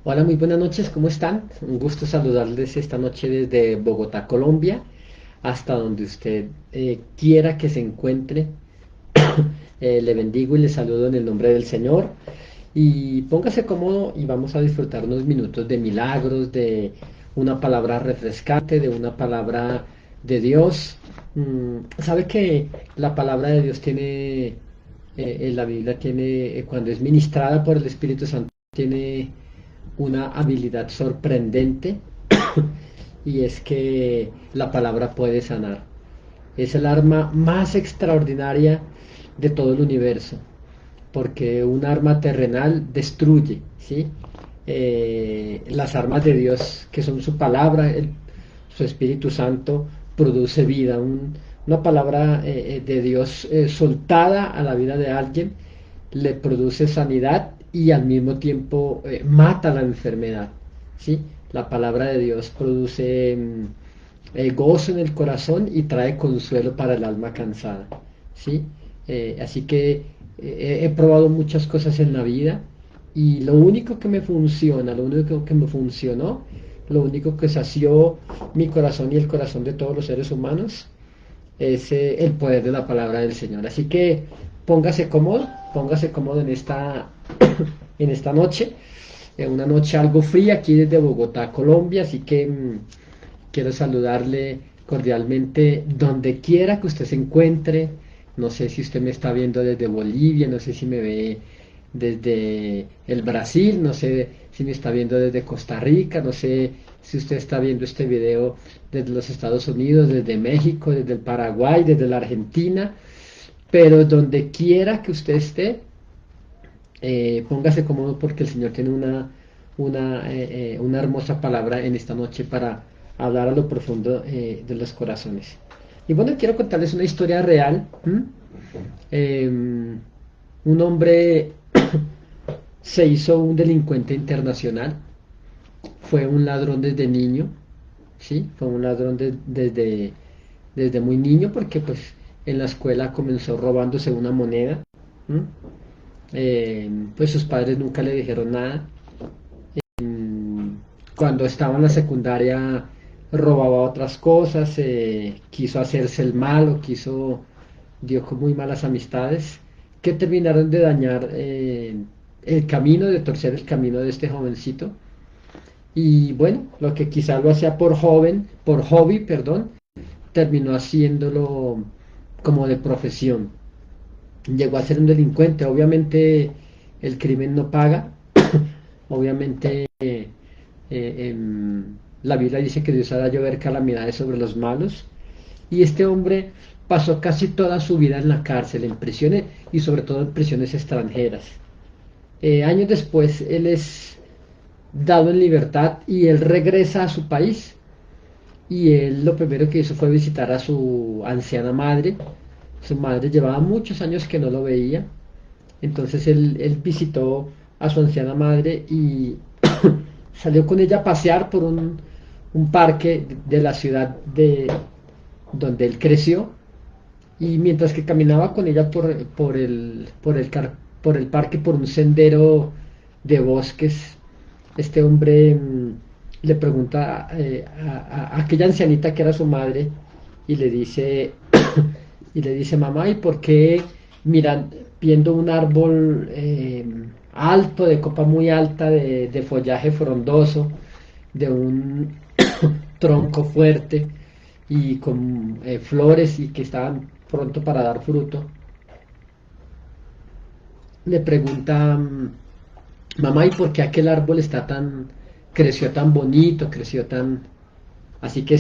Hola, muy buenas noches, ¿cómo están? Un gusto saludarles esta noche desde Bogotá, Colombia, hasta donde usted quiera que se encuentre. Le bendigo y le saludo en el nombre del Señor. Y póngase cómodo y vamos a disfrutar unos minutos de milagros, de una palabra refrescante, de una palabra de Dios. ¿Sabe que la palabra de Dios tiene, en la Biblia tiene, cuando es ministrada por el Espíritu Santo, tiene una habilidad sorprendente y es que la palabra puede sanar? Es el arma más extraordinaria de todo el universo, porque un arma terrenal destruye, ¿sí? Las armas de Dios, que son su palabra, su Espíritu Santo, produce vida. Una palabra de Dios soltada a la vida de alguien le produce sanidad y al mismo tiempo mata la enfermedad, ¿sí? La palabra de Dios produce gozo en el corazón y trae consuelo para el alma cansada, ¿sí? Así que he probado muchas cosas en la vida y lo único que me funciona, lo único que me funcionó, lo único que sació mi corazón y el corazón de todos los seres humanos es el poder de la palabra del Señor. Así que póngase cómodo en esta noche, en una noche algo fría aquí desde Bogotá, Colombia, así que quiero saludarle cordialmente donde quiera que usted se encuentre. No sé si usted me está viendo desde Bolivia, no sé si me ve desde el Brasil, no sé si me está viendo desde Costa Rica, no sé si usted está viendo este video desde los Estados Unidos, desde México, desde el Paraguay, desde la Argentina, pero donde quiera que usted esté, póngase cómodo porque el Señor tiene una hermosa palabra en esta noche para hablar a lo profundo de los corazones. Y bueno, quiero contarles una historia real. Un hombre se hizo un delincuente internacional, fue un ladrón desde niño, ¿sí? Fue un ladrón desde muy niño porque pues en la escuela comenzó robándose una moneda. ¿M? Pues sus padres nunca le dijeron nada. Cuando estaba en la secundaria robaba otras cosas, quiso hacerse el malo, dio con muy malas amistades que terminaron de dañar el camino, de torcer el camino de este jovencito. Y bueno, lo que quizá lo hacía por hobby, perdón, terminó haciéndolo como de profesión. Llegó a ser un delincuente. Obviamente el crimen no paga. Obviamente la Biblia dice que Dios hará llover calamidades sobre los malos. Y este hombre pasó casi toda su vida en la cárcel, en prisiones y sobre todo en prisiones extranjeras. Años después él es dado en libertad y él regresa a su país. Y él lo primero que hizo fue visitar a su anciana madre. Su madre llevaba muchos años que no lo veía. Entonces él visitó a su anciana madre y salió con ella a pasear por un parque de la ciudad donde él creció. Y mientras que caminaba con ella por el parque, por un sendero de bosques, este hombre le pregunta a aquella ancianita que era su madre y le dice, y le dice, mamá, ¿y por qué miran, viendo un árbol alto, de copa muy alta, de follaje frondoso, de un tronco fuerte y con flores y que estaban pronto para dar fruto, le pregunta, mamá, ¿y por qué aquel árbol creció tan bonito, creció tan... Así que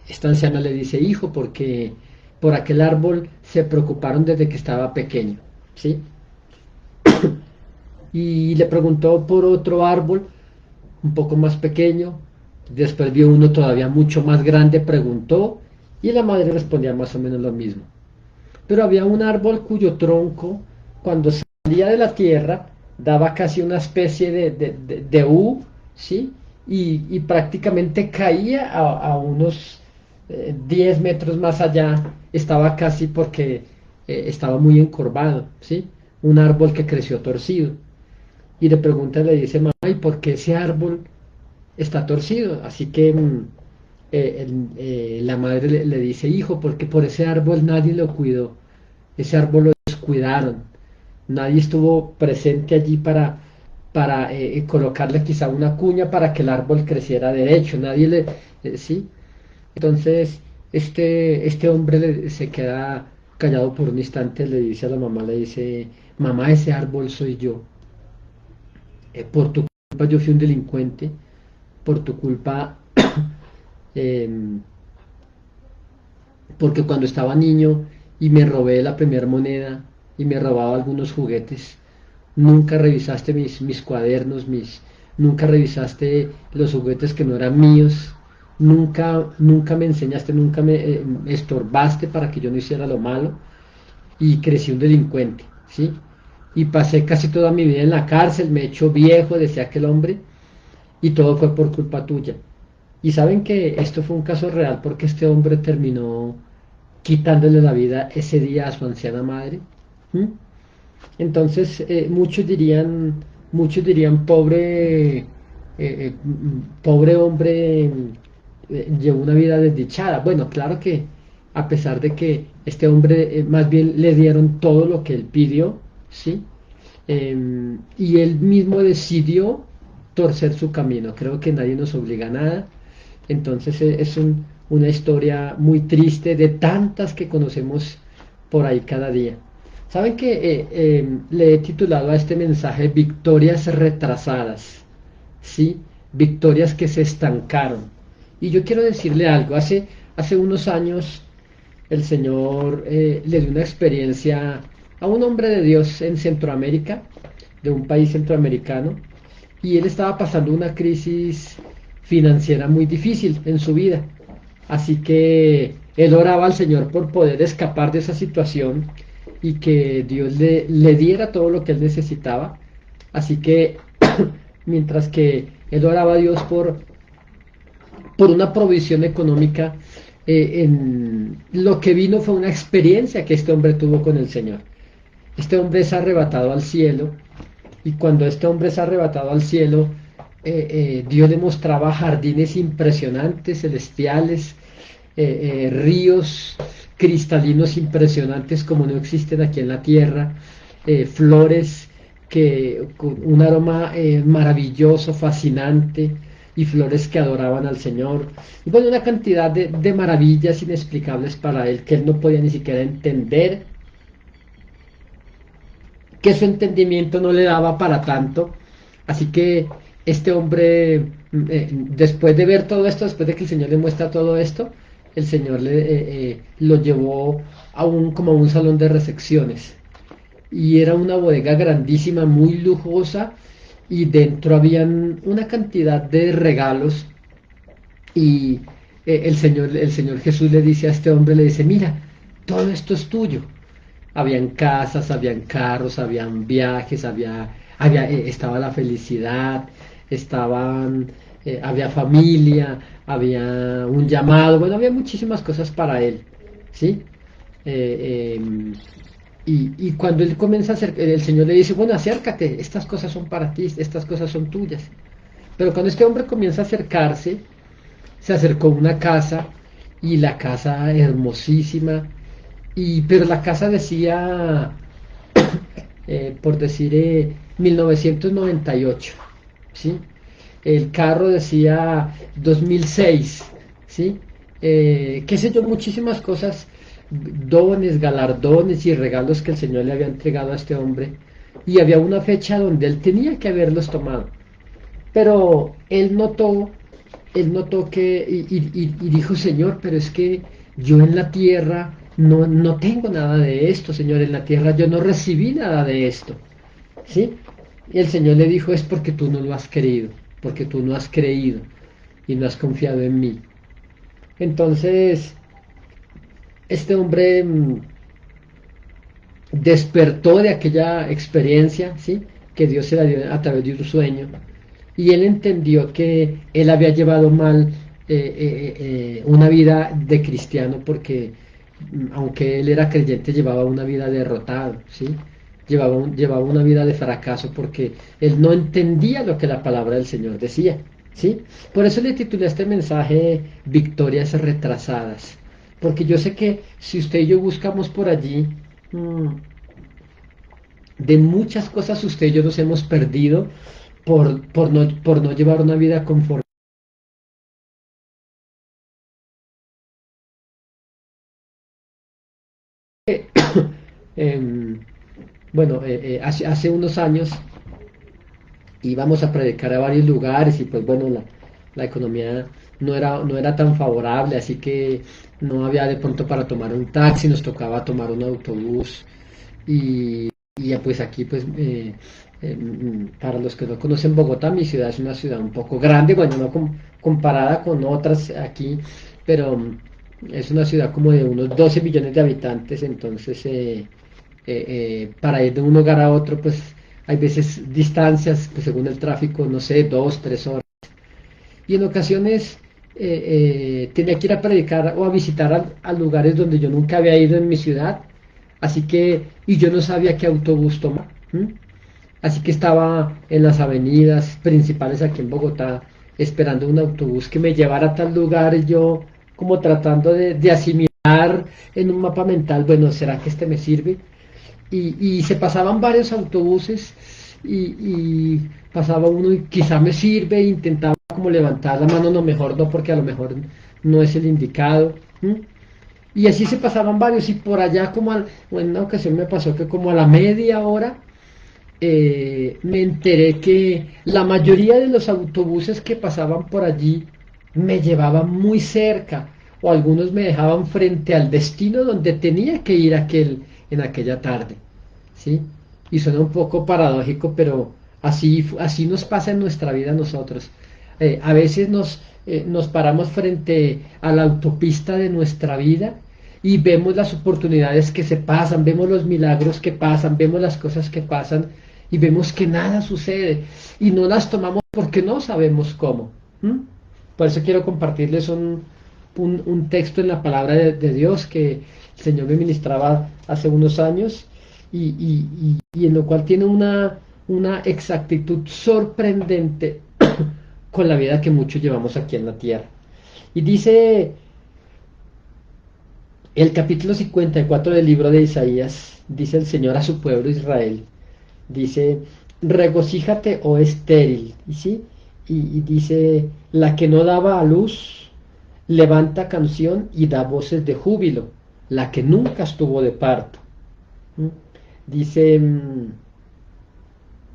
esta anciana le dice, hijo, porque por aquel árbol se preocuparon desde que estaba pequeño, ¿sí? Y le preguntó por otro árbol un poco más pequeño, después vio uno todavía mucho más grande, preguntó, y la madre respondía más o menos lo mismo. Pero había un árbol cuyo tronco, cuando salía de la tierra, daba casi una especie de U, ¿sí? Y prácticamente caía a unos 10 metros más allá, estaba casi porque estaba muy encorvado, ¿sí? Un árbol que creció torcido. y le pregunta, le dice, mamá, ¿y por qué ese árbol está torcido? Así que la madre le dice, hijo, porque por ese árbol nadie lo cuidó, ese árbol lo descuidaron, nadie estuvo presente allí para colocarle quizá una cuña para que el árbol creciera derecho, nadie le, ¿sí? Entonces, este hombre se queda callado por un instante, le dice a la mamá, le dice, mamá, ese árbol soy yo. Por tu culpa yo fui un delincuente, por tu culpa, em, porque cuando estaba niño y me robé la primera moneda y me robaba algunos juguetes, nunca revisaste mis cuadernos, nunca revisaste los juguetes que no eran míos, nunca me enseñaste, nunca me estorbaste para que yo no hiciera lo malo y crecí un delincuente, ¿sí? Y pasé casi toda mi vida en la cárcel, me he hecho viejo, decía aquel hombre, y todo fue por culpa tuya. Y saben que esto fue un caso real porque este hombre terminó quitándole la vida ese día a su anciana madre. ¿Mm? Entonces muchos dirían, pobre hombre, llevó una vida desdichada. Bueno, claro que a pesar de que este hombre más bien le dieron todo lo que él pidió, ¿sí? Y él mismo decidió torcer su camino. Creo que nadie nos obliga a nada. Entonces una historia muy triste de tantas que conocemos por ahí cada día. Saben que le he titulado a este mensaje Victorias retrasadas, ¿sí? Victorias que se estancaron. Y yo quiero decirle algo, hace unos años el Señor le dio una experiencia a un hombre de Dios en Centroamérica, de un país centroamericano, y él estaba pasando una crisis financiera muy difícil en su vida. Así que él oraba al Señor por poder escapar de esa situación y que Dios le diera todo lo que él necesitaba. Así que mientras que él oraba a Dios por una provisión económica, lo que vino fue una experiencia que este hombre tuvo con el Señor. Este hombre es arrebatado al cielo y cuando este hombre es arrebatado al cielo, Dios le mostraba jardines impresionantes, celestiales, ríos cristalinos impresionantes como no existen aquí en la tierra, flores con un aroma maravilloso, fascinante, y flores que adoraban al Señor. Y bueno, una cantidad de maravillas inexplicables para él que él no podía ni siquiera entender, que su entendimiento no le daba para tanto. Así que este hombre, después de ver todo esto, después de que el Señor le muestra todo esto, el Señor lo llevó como a un salón de recepciones. Y era una bodega grandísima, muy lujosa, y dentro habían una cantidad de regalos. Y el Señor Jesús le dice a este hombre, le dice, mira, todo esto es tuyo. Habían casas, habían carros, habían viajes, estaba la felicidad, había familia, había un llamado, bueno, había muchísimas cosas para él, ¿sí? Eh, eh, y cuando él comienza a acercar, el Señor le dice, bueno, acércate, estas cosas son para ti, estas cosas son tuyas. Pero cuando este hombre comienza a acercarse, se acercó a una casa y la casa hermosísima, pero la casa decía, por decir, 1998, ¿sí? El carro decía 2006, ¿sí? Qué sé yo, muchísimas cosas, dones, galardones y regalos que el Señor le había entregado a este hombre. Y había una fecha donde él tenía que haberlos tomado. Pero él notó y dijo, Señor, pero es que yo en la tierra no tengo nada de esto, Señor, en la tierra yo no recibí nada de esto, ¿sí? Y el Señor le dijo, es porque tú no lo has querido, porque tú no has creído y no has confiado en mí. Entonces, este hombre despertó de aquella experiencia, ¿sí? Que Dios se la dio a través de un sueño y él entendió que él había llevado mal una vida de cristiano porque aunque él era creyente llevaba una vida derrotada, ¿sí? llevaba una vida de fracaso porque él no entendía lo que la palabra del Señor decía, ¿sí? Por eso le titulé este mensaje Victorias retrasadas, porque yo sé que si usted y yo buscamos por allí, mm, de muchas cosas usted y yo nos hemos perdido por no llevar una vida conforme. Em, bueno, hace unos años íbamos a predicar a varios lugares y pues bueno, la economía no era tan favorable, así que no había de pronto para tomar un taxi, nos tocaba tomar un autobús y ya pues aquí pues para los que no conocen Bogotá, mi ciudad es una ciudad un poco grande, bueno, no comparada con otras aquí, pero es una ciudad como de unos 12 millones de habitantes, entonces para ir de un hogar a otro pues hay veces distancias, pues según el tráfico, no sé, 2, 3 horas. Y en ocasiones tenía que ir a predicar o a visitar a lugares donde yo nunca había ido en mi ciudad. Así que, y yo no sabía qué autobús tomar. ¿M? Así que estaba en las avenidas principales aquí en Bogotá esperando un autobús que me llevara a tal lugar y yo como tratando de asimilar en un mapa mental, bueno, ¿será que este me sirve? Y se pasaban varios autobuses y pasaba uno y quizá me sirve, e intentaba como levantar la mano, no mejor no, porque a lo mejor no es el indicado. ¿M? Y así se pasaban varios y por allá o en una ocasión me pasó que como a la media hora me enteré que la mayoría de los autobuses que pasaban por allí me llevaban muy cerca o algunos me dejaban frente al destino donde tenía que ir en aquella tarde, ¿sí? Y suena un poco paradójico, pero así nos pasa en nuestra vida a nosotros. A veces nos paramos frente a la autopista de nuestra vida y vemos las oportunidades que se pasan, vemos los milagros que pasan, vemos las cosas que pasan y vemos que nada sucede y no las tomamos porque no sabemos cómo. ¿M? Por eso quiero compartirles un texto en la palabra de Dios que el Señor me ministraba hace unos años y en lo cual tiene una exactitud sorprendente con la vida que muchos llevamos aquí en la tierra. Y dice el capítulo 54 del libro de Isaías, dice el Señor a su pueblo Israel, dice, regocíjate, oh estéril, ¿y sí? Y dice, la que no daba a luz, levanta canción y da voces de júbilo, la que nunca estuvo de parto. ¿Mm? Dice,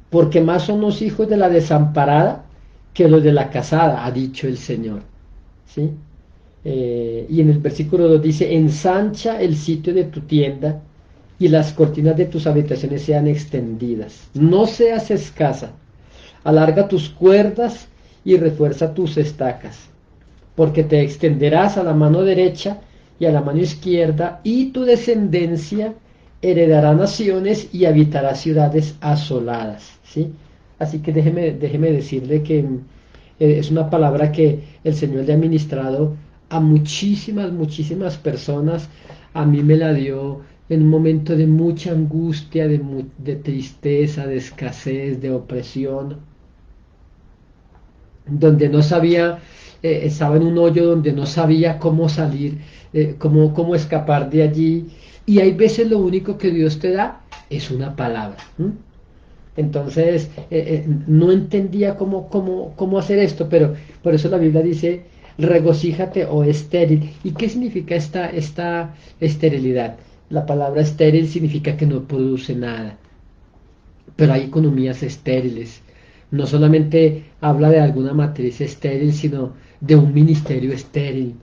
porque más son los hijos de la desamparada que los de la casada, ha dicho el Señor. ¿Sí? Y en el versículo 2 dice, ensancha el sitio de tu tienda y las cortinas de tus habitaciones sean extendidas. No seas escasa, alarga tus cuerdas y refuerza tus estacas, porque te extenderás a la mano derecha y a la mano izquierda, y tu descendencia heredará naciones y habitará ciudades asoladas. ¿Sí? Así que déjeme decirle que es una palabra que el Señor le ha ministrado a muchísimas personas. A mí me la dio en un momento de mucha angustia, de tristeza, de escasez, de opresión, donde no sabía, estaba en un hoyo donde no sabía cómo salir, cómo escapar de allí. Y hay veces lo único que Dios te da es una palabra. ¿M? Entonces, no entendía cómo hacer esto, pero por eso la Biblia dice, regocíjate o estéril. ¿Y qué significa esta esterilidad? La palabra estéril significa que no produce nada, pero hay economías estériles. No solamente habla de alguna matriz estéril, sino de un ministerio estéril,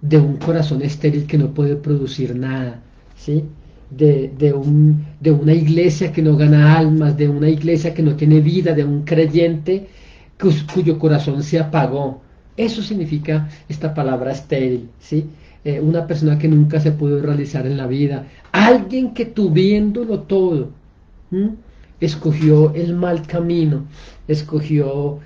de un corazón estéril que no puede producir nada, ¿sí? De una iglesia que no gana almas, de una iglesia que no tiene vida, de un creyente cuyo corazón se apagó. Eso significa esta palabra estéril, ¿sí? Una persona que nunca se pudo realizar en la vida, alguien que tuviéndolo todo, ¿m? Escogió el mal camino, escogió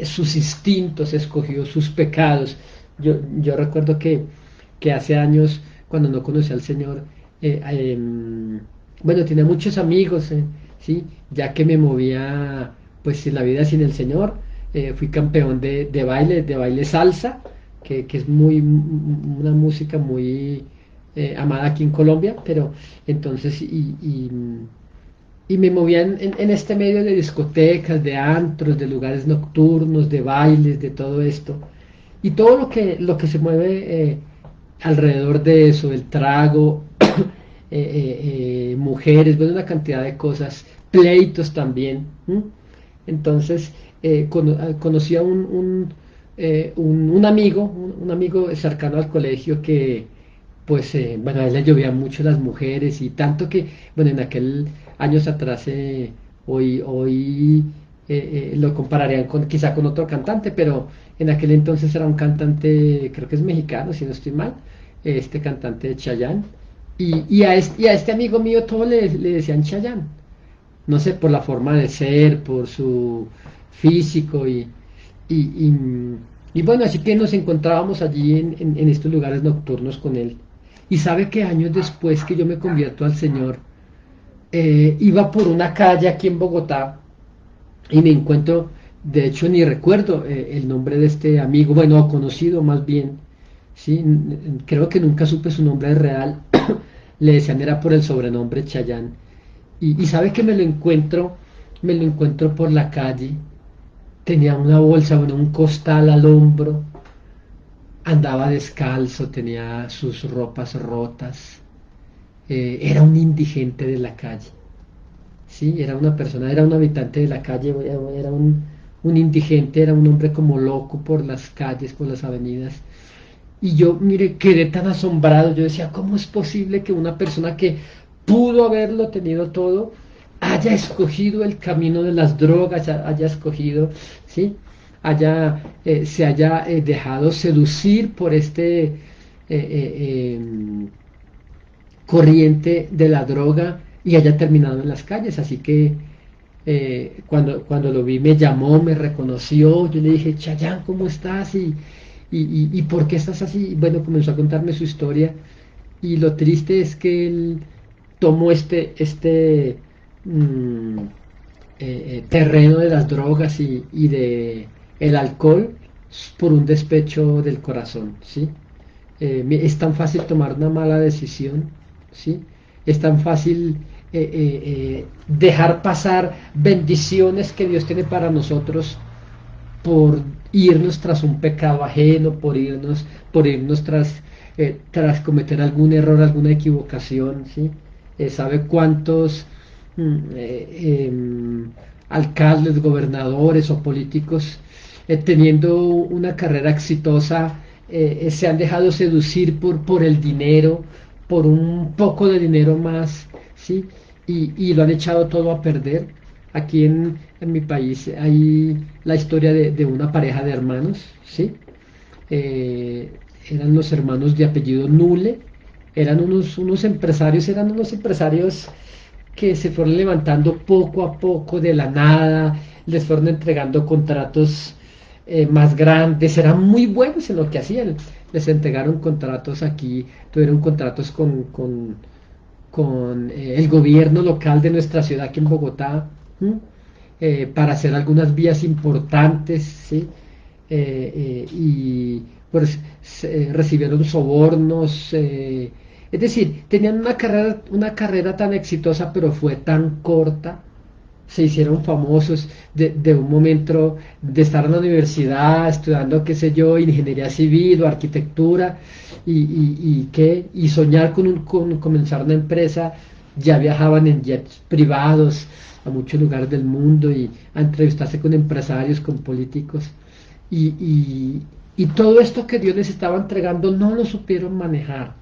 sus instintos, escogió sus pecados. Yo recuerdo que hace años, cuando no conocí al Señor, bueno, tenía muchos amigos ¿sí? Ya que me movía pues en la vida sin el Señor. Fui campeón de baile salsa, que es una música muy amada aquí en Colombia, pero entonces, y me movía en este medio de discotecas, de antros, de lugares nocturnos, de bailes, de todo esto. Y todo lo que se mueve alrededor de eso, el trago, mujeres, bueno, una cantidad de cosas, pleitos también. ¿M? Entonces, conocí a un amigo, un amigo cercano al colegio que, pues, bueno, a él le llovían mucho las mujeres y tanto que, bueno, en aquel años atrás, hoy lo compararían con, quizá con otro cantante, pero en aquel entonces era un cantante, creo que es mexicano, si no estoy mal, este cantante de Chayanne. Y a este amigo mío todo le decían Chayanne. No sé, por la forma de ser, por su físico y, y, y bueno, así que nos encontrábamos allí en estos lugares nocturnos con él. Y sabe que años después que yo me convierto al Señor, iba por una calle aquí en Bogotá y me encuentro, de hecho ni recuerdo el nombre de este amigo, bueno, conocido más bien, ¿sí? Creo que nunca supe su nombre real, le decían era por el sobrenombre Chayán. Y sabe que me lo encuentro por la calle, tenía una bolsa, bueno, un costal al hombro, andaba descalzo, tenía sus ropas rotas, era un indigente de la calle. Sí, era una persona, era un habitante de la calle, era un indigente, era un hombre como loco por las calles, por las avenidas. Y yo, mire, quedé tan asombrado, yo decía, ¿cómo es posible que una persona que pudo haberlo tenido todo haya escogido el camino de las drogas, haya escogido, ¿sí? Se haya dejado seducir por corriente de la droga y haya terminado en las calles. Así que cuando lo vi me llamó, me reconoció, yo le dije, Chayán, ¿cómo estás? Y ¿por qué estás así? Bueno, comenzó a contarme su historia y lo triste es que él tomó terreno de las drogas y de el alcohol por un despecho del corazón, ¿sí? Es tan fácil tomar una mala decisión, ¿sí? Es tan fácil dejar pasar bendiciones que Dios tiene para nosotros por irnos tras un pecado ajeno, por irnos tras cometer algún error, alguna equivocación, ¿sí? ¿Sabe cuántos alcaldes, gobernadores o políticos teniendo una carrera exitosa se han dejado seducir por el dinero, por un poco de dinero más, ¿sí? Y lo han echado todo a perder? Aquí en mi país hay la historia de una pareja de hermanos, ¿sí? Eh, Eran los hermanos de apellido Nule, eran unos empresarios que se fueron levantando poco a poco de la nada, les fueron entregando contratos más grandes, eran muy buenos en lo que hacían, les entregaron contratos aquí, tuvieron contratos con el gobierno local de nuestra ciudad aquí en Bogotá, ¿m? Para hacer algunas vías importantes, ¿sí? Y pues recibieron sobornos, es decir, tenían una carrera tan exitosa, pero fue tan corta, se hicieron famosos de un momento de estar en la universidad estudiando, qué sé yo, ingeniería civil o arquitectura y soñar con comenzar una empresa, ya viajaban en jets privados a muchos lugares del mundo y a entrevistarse con empresarios, con políticos y, y, y todo esto que Dios les estaba entregando no lo supieron manejar,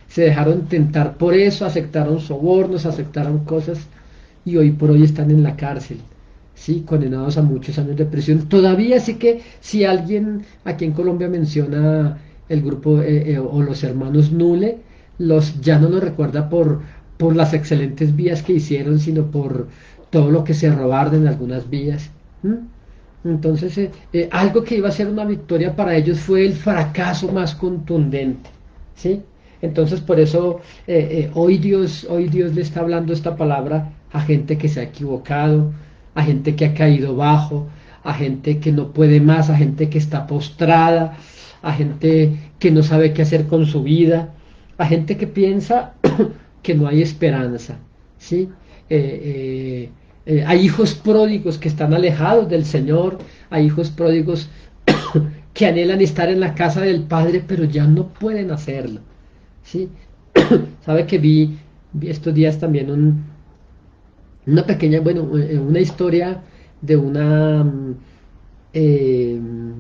se dejaron tentar por eso, aceptaron sobornos, aceptaron cosas y hoy por hoy están en la cárcel, ¿sí? Condenados a muchos años de prisión. Todavía sí que si alguien aquí en Colombia menciona el grupo o los hermanos Nule, ya no los recuerda por las excelentes vías que hicieron, sino por todo lo que se robaron en algunas vías. ¿M? Entonces, algo que iba a ser una victoria para ellos fue el fracaso más contundente, ¿sí? Entonces por eso hoy Dios le está hablando esta palabra a gente que se ha equivocado, a gente que ha caído bajo, a gente que no puede más, a gente que está postrada, a gente que no sabe qué hacer con su vida, a gente que piensa que no hay esperanza, ¿sí? Hay hijos pródigos que están alejados del Señor, hay hijos pródigos que anhelan estar en la casa del Padre, pero ya no pueden hacerlo, ¿sí? Sabe que vi estos días también una pequeña, bueno, una historia de una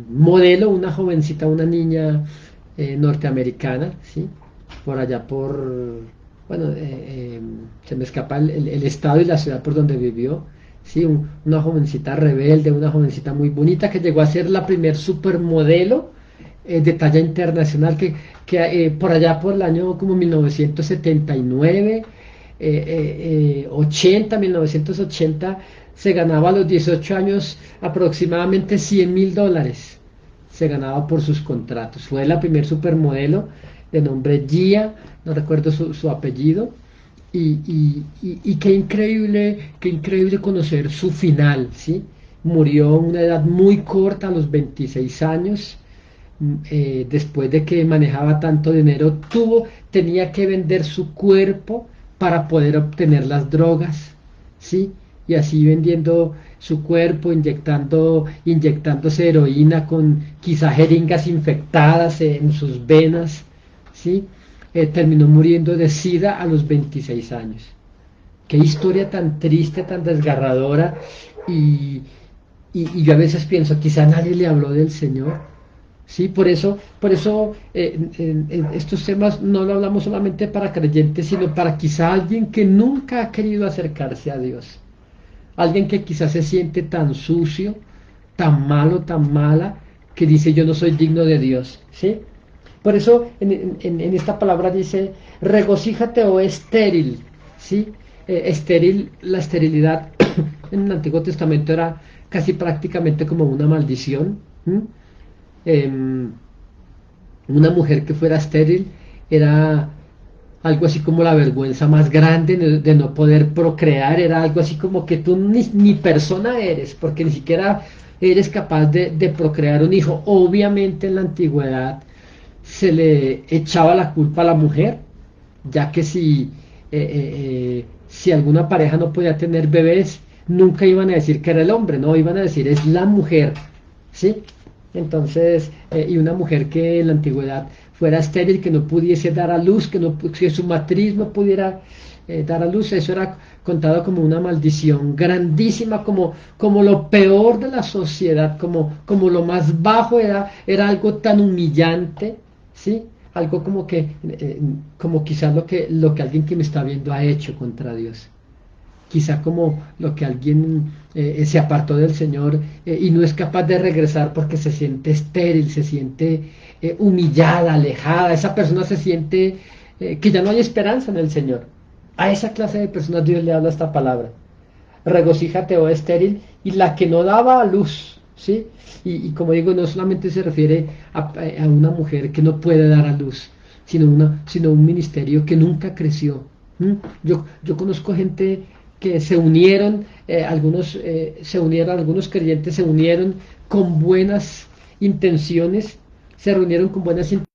modelo, una jovencita, una niña norteamericana, ¿sí? Por allá bueno, se me escapa el estado y la ciudad por donde vivió, ¿sí? Una jovencita rebelde, una jovencita muy bonita que llegó a ser la primer supermodelo de talla internacional que por allá por el año como 1979, 80, 1980, se ganaba a los 18 años aproximadamente $100.000. Se ganaba por sus contratos. Fue la primer supermodelo de nombre Gia, no recuerdo su apellido. Y qué increíble conocer su final, ¿sí? Murió a una edad muy corta, a los 26 años, después de que manejaba tanto dinero, tenía que vender su cuerpo para poder obtener las drogas, ¿sí? Y así vendiendo su cuerpo, inyectándose heroína con quizá jeringas infectadas en sus venas, ¿sí? Terminó muriendo de SIDA a los 26 años. Qué historia tan triste, tan desgarradora. Y, y yo a veces pienso, quizá nadie le habló del Señor. Sí, por eso en estos temas no lo hablamos solamente para creyentes, sino para quizá alguien que nunca ha querido acercarse a Dios. Alguien que quizás se siente tan sucio, tan malo, tan mala, que dice yo no soy digno de Dios, ¿sí? Por eso en esta palabra dice, regocíjate oh estéril, ¿sí? Estéril, la esterilidad en el Antiguo Testamento era casi prácticamente como una maldición. ¿Mm? Em, una mujer que fuera estéril era algo así como la vergüenza más grande de no poder procrear, era algo así como que tú ni persona eres, porque ni siquiera eres capaz de procrear un hijo. Obviamente en la antigüedad se le echaba la culpa a la mujer, ya que si alguna pareja no podía tener bebés, nunca iban a decir que era el hombre, no, iban a decir es la mujer, ¿sí? Entonces, y una mujer que en la antigüedad fuera estéril, que no pudiese dar a luz, que su matriz no pudiera dar a luz, eso era contado como una maldición grandísima, como lo peor de la sociedad, como lo más bajo, era algo tan humillante, ¿sí? Algo como quizás lo que alguien que me está viendo ha hecho contra Dios. Quizá como lo que alguien se apartó del Señor y no es capaz de regresar porque se siente estéril, se siente humillada, alejada. Esa persona se siente que ya no hay esperanza en el Señor. A esa clase de personas Dios le habla esta palabra. Regocíjate, oh estéril, y la que no daba a luz, ¿sí? Y como digo, no solamente se refiere a una mujer que no puede dar a luz, sino un ministerio que nunca creció. ¿Mm? Yo conozco gente que se unieron, algunos creyentes se unieron con buenas intenciones, se reunieron con buenas intenciones.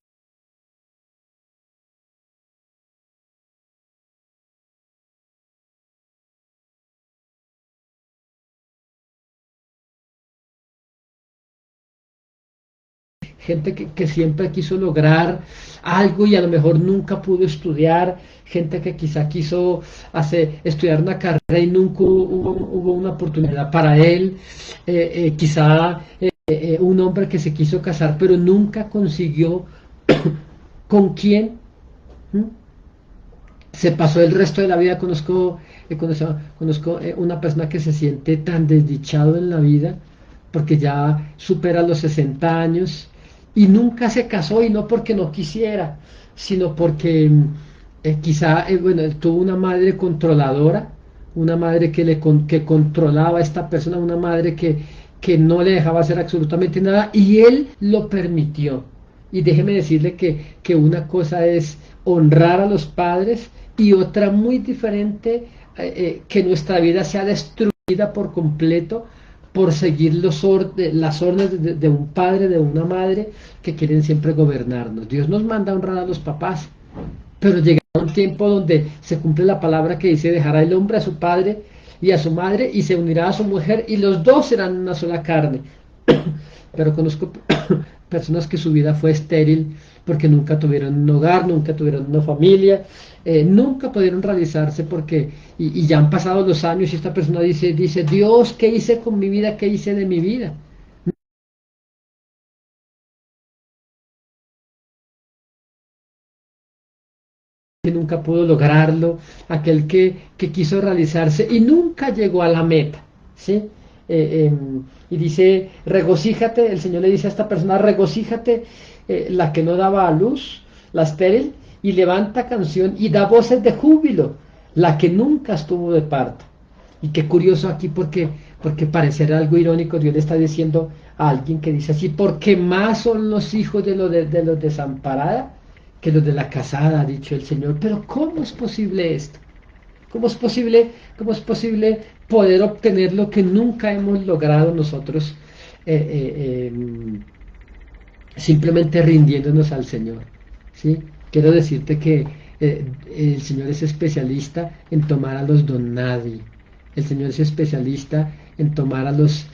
Gente que siempre quiso lograr algo y a lo mejor nunca pudo estudiar, gente que quizá quiso estudiar una carrera y nunca hubo una oportunidad para él, quizá un hombre que se quiso casar pero nunca consiguió con quién. ¿Mm? Se pasó el resto de la vida. Conozco una persona que se siente tan desdichado en la vida porque ya supera los 60 años y nunca se casó, y no porque no quisiera, sino porque quizá bueno, él tuvo una madre controladora, una madre que controlaba a esta persona, una madre que no le dejaba hacer absolutamente nada y él lo permitió. Y déjeme decirle que una cosa es honrar a los padres y otra muy diferente, que nuestra vida sea destruida por completo por seguir las órdenes de un padre, de una madre que quieren siempre gobernarnos. Dios nos manda a honrar a los papás, pero llegará un tiempo donde se cumple la palabra que dice: dejará el hombre a su padre y a su madre y se unirá a su mujer y los dos serán una sola carne. Pero conozco personas que su vida fue estéril porque nunca tuvieron un hogar, nunca tuvieron una familia, nunca pudieron realizarse porque, y ya han pasado los años y esta persona dice, Dios, ¿qué hice con mi vida? ¿Qué hice de mi vida? Que nunca pudo lograrlo, aquel que quiso realizarse y nunca llegó a la meta, ¿sí? Y dice, regocíjate, el Señor le dice a esta persona, regocíjate, la que no daba a luz, la estéril, y levanta canción y da voces de júbilo, la que nunca estuvo de parto. Y qué curioso aquí porque parecerá algo irónico, Dios le está diciendo a alguien que dice así, porque más son los hijos de los desamparados que los de la casada, ha dicho el Señor. Pero ¿cómo es posible esto? ¿Cómo es posible poder obtener lo que nunca hemos logrado nosotros, simplemente rindiéndonos al Señor? ¿Sí? Quiero decirte que el Señor es especialista en tomar a los don nadie. El Señor es especialista en tomar a los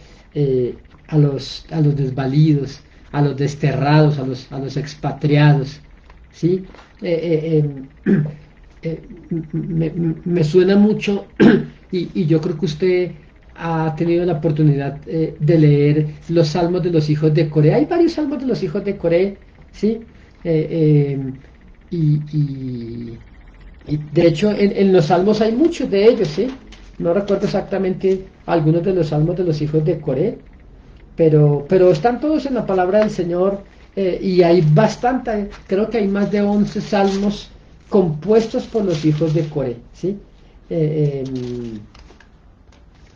desvalidos, a los desterrados, a los expatriados. ¿Sí? Eh, eh, eh, me suena mucho y yo creo que usted ha tenido la oportunidad de leer los salmos de los hijos de Coré. Hay varios salmos de los hijos de Coré, ¿sí? Eh, eh, y de hecho en los salmos hay muchos de ellos, ¿sí? No recuerdo exactamente algunos de los salmos de los hijos de Coré, pero están todos en la palabra del Señor, y hay bastante, creo que hay más de 11 salmos compuestos por los hijos de Coré, ¿sí?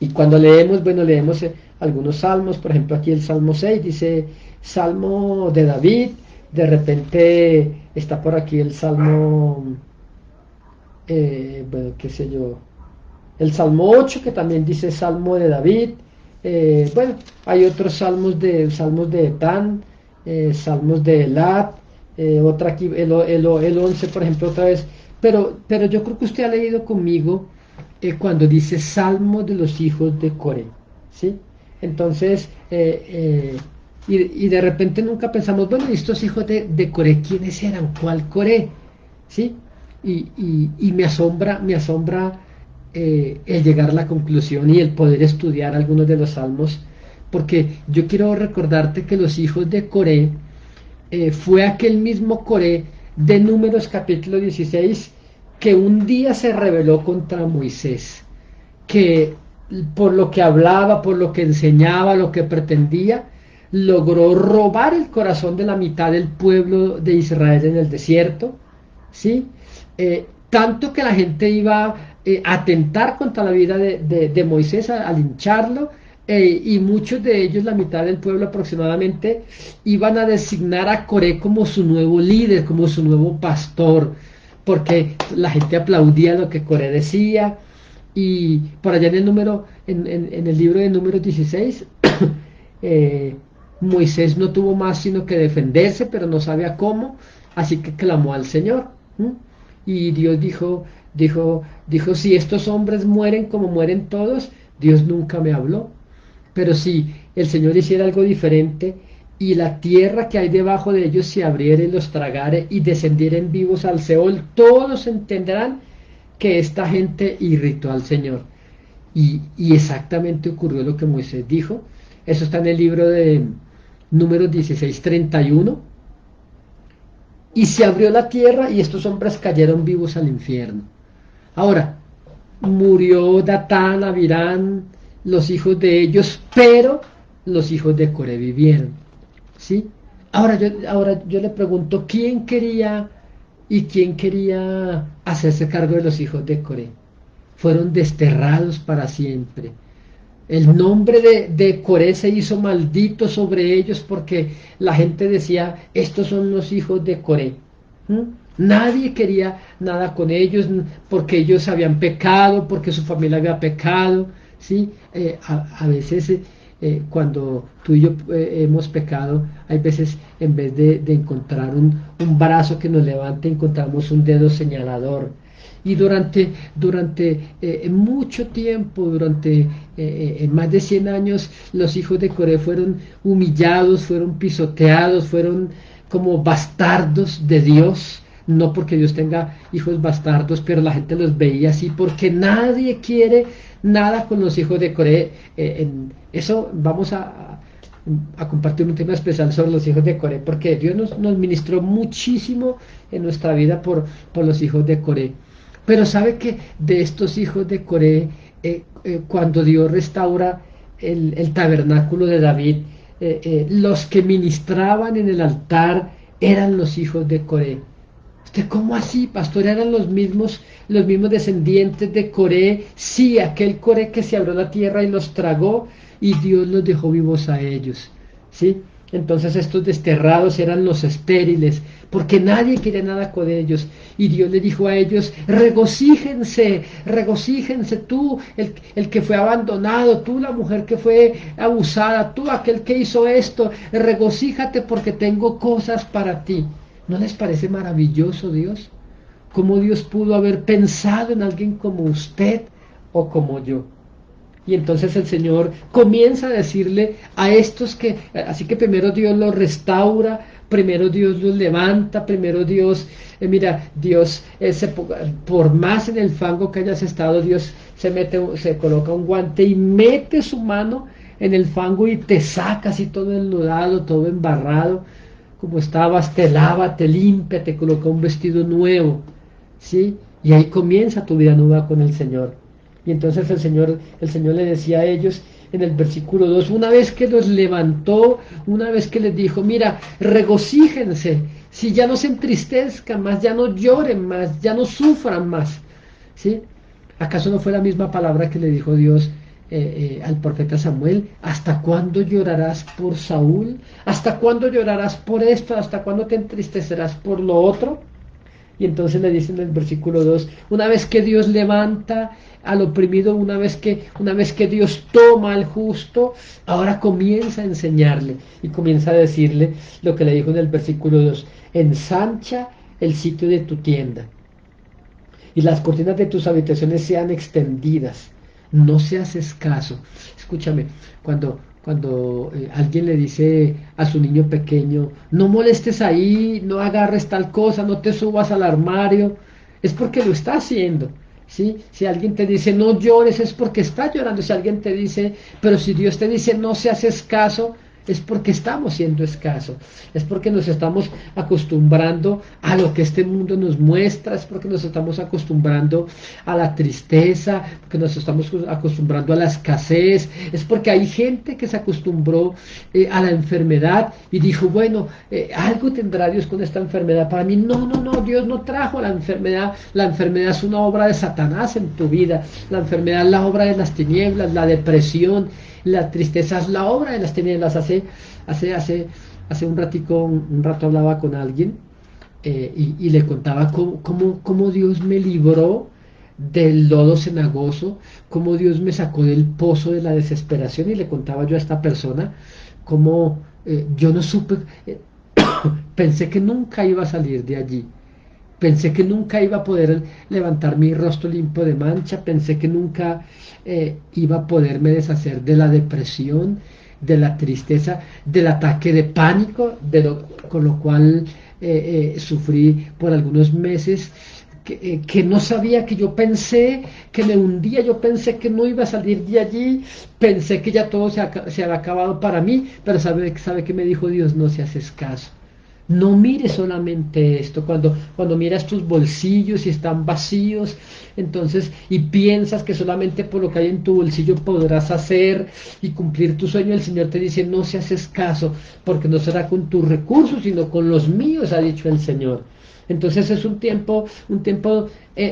Y cuando leemos, bueno, leemos algunos salmos, por ejemplo aquí el Salmo 6 dice Salmo de David, de repente está por aquí el Salmo, bueno, qué sé yo, el Salmo 8 que también dice Salmo de David. Bueno, hay otros salmos de Etán, salmos de Elat, otra aquí, el 11 por ejemplo, otra vez. Pero yo creo que usted ha leído conmigo cuando dice Salmo de los hijos de Coré, ¿sí? Entonces, y de repente nunca pensamos, bueno, ¿y estos hijos de Coré quiénes eran? ¿Cuál Coré? ¿Sí? Y me asombra el llegar a la conclusión y el poder estudiar algunos de los salmos, porque yo quiero recordarte que los hijos de Coré, fue aquel mismo Coré de Números capítulo 16 que un día se rebeló contra Moisés, que por lo que hablaba, por lo que enseñaba, lo que pretendía, logró robar el corazón de la mitad del pueblo de Israel en el desierto, ¿sí? Tanto que la gente iba a atentar contra la vida de Moisés, a lincharlo, y muchos de ellos, la mitad del pueblo aproximadamente, iban a designar a Coré como su nuevo líder, como su nuevo pastor, porque la gente aplaudía lo que Coré decía. Y por allá en el libro de Números 16, eh, Moisés no tuvo más sino que defenderse, pero no sabía cómo, así que clamó al Señor. ¿M? Y Dios dijo, si estos hombres mueren como mueren todos, Dios nunca me habló. Pero si el Señor hiciera algo diferente y la tierra que hay debajo de ellos se abriera y los tragare y descendieren vivos al Seol, todos entenderán que esta gente irritó al Señor. Y exactamente ocurrió lo que Moisés dijo. Eso está en el libro de Números 16:31. Y se abrió la tierra y estos hombres cayeron vivos al infierno. Ahora, murió Datán, Abirán, los hijos de ellos, pero los hijos de Coré vivieron, ¿sí? Ahora yo le pregunto, ¿quién quería hacerse cargo de los hijos de Coré? Fueron desterrados para siempre. El nombre de Coré se hizo maldito sobre ellos porque la gente decía, estos son los hijos de Coré. ¿Mm? Nadie quería nada con ellos porque ellos habían pecado, porque su familia había pecado. ¿Sí? A veces cuando tú y yo hemos pecado, hay veces en vez de encontrar un brazo que nos levante, encontramos un dedo señalador. Y durante mucho tiempo, durante más de 100 años, los hijos de Coré fueron humillados, fueron pisoteados, fueron como bastardos de Dios. No porque Dios tenga hijos bastardos, pero la gente los veía así, porque nadie quiere nada con los hijos de Coré. Eso vamos a compartir un tema especial sobre los hijos de Coré, porque Dios nos ministró muchísimo en nuestra vida por los hijos de Coré. Pero sabe que de estos hijos de Coré, cuando Dios restaura el tabernáculo de David, los que ministraban en el altar eran los hijos de Coré. ¿Usted cómo así, pastor? ¿Eran los mismos descendientes de Coré? Sí, aquel Coré que se abrió la tierra y los tragó y Dios los dejó vivos a ellos. ¿Sí? Entonces estos desterrados eran los estériles, porque nadie quería nada con ellos. Y Dios le dijo a ellos, regocíjense, regocíjense tú, el que fue abandonado, tú la mujer que fue abusada, tú aquel que hizo esto, regocíjate porque tengo cosas para ti. ¿No les parece maravilloso Dios? ¿Cómo Dios pudo haber pensado en alguien como usted o como yo? Y entonces el Señor comienza a decirle a estos así que primero Dios los restaura, primero Dios los levanta, primero Dios, mira, Dios, por más en el fango que hayas estado, Dios se coloca un guante y mete su mano en el fango y te saca así todo enlodado, todo embarrado, como estabas, te lava, te limpia, te coloca un vestido nuevo, ¿sí? Y ahí comienza tu vida nueva con el Señor. Y entonces el Señor le decía a ellos en el versículo 2, una vez que los levantó, una vez que les dijo, mira, regocíjense, si ya no se entristezcan más, ya no lloren más, ya no sufran más, ¿sí? ¿Acaso no fue la misma palabra que le dijo Dios al profeta Samuel? ¿Hasta cuándo llorarás por Saúl? ¿Hasta cuándo llorarás por esto? ¿Hasta cuándo te entristecerás por lo otro? Y entonces le dice en el versículo 2, una vez que Dios levanta al oprimido, una vez que Dios toma al justo, ahora comienza a enseñarle y comienza a decirle lo que le dijo en el versículo 2, ensancha el sitio de tu tienda y las cortinas de tus habitaciones sean extendidas, no seas escaso. Escúchame, cuando alguien le dice a su niño pequeño, no molestes ahí, no agarres tal cosa, no te subas al armario, es porque lo está haciendo. ¿Sí? Si alguien te dice no llores, es porque está llorando. Si alguien te dice, pero si Dios te dice no seas escaso, es porque estamos siendo escasos, es porque nos estamos acostumbrando a lo que este mundo nos muestra, es porque nos estamos acostumbrando a la tristeza, porque nos estamos acostumbrando a la escasez, es porque hay gente que se acostumbró a la enfermedad y dijo, bueno, algo tendrá Dios con esta enfermedad. Para mí, no, Dios no trajo la enfermedad es una obra de Satanás en tu vida, la enfermedad es la obra de las tinieblas, la depresión, la tristeza es la obra de las tinieblas. Hace un rato hablaba con alguien y le contaba cómo Dios me libró del lodo cenagoso, cómo Dios me sacó del pozo de la desesperación, y le contaba yo a esta persona cómo yo no supe, pensé que nunca iba a salir de allí. Pensé que nunca iba a poder levantar mi rostro limpio de mancha, pensé que nunca iba a poderme deshacer de la depresión, de la tristeza, del ataque de pánico, con lo cual sufrí por algunos meses, que no sabía, que yo pensé que me hundía, yo pensé que no iba a salir de allí, pensé que ya todo se había acabado para mí, pero sabe que me dijo Dios, no se haces caso. No mires solamente esto, cuando miras tus bolsillos y están vacíos, entonces, y piensas que solamente por lo que hay en tu bolsillo podrás hacer y cumplir tu sueño, el Señor te dice, no se haces caso, porque no será con tus recursos, sino con los míos, ha dicho el Señor. Entonces es un tiempo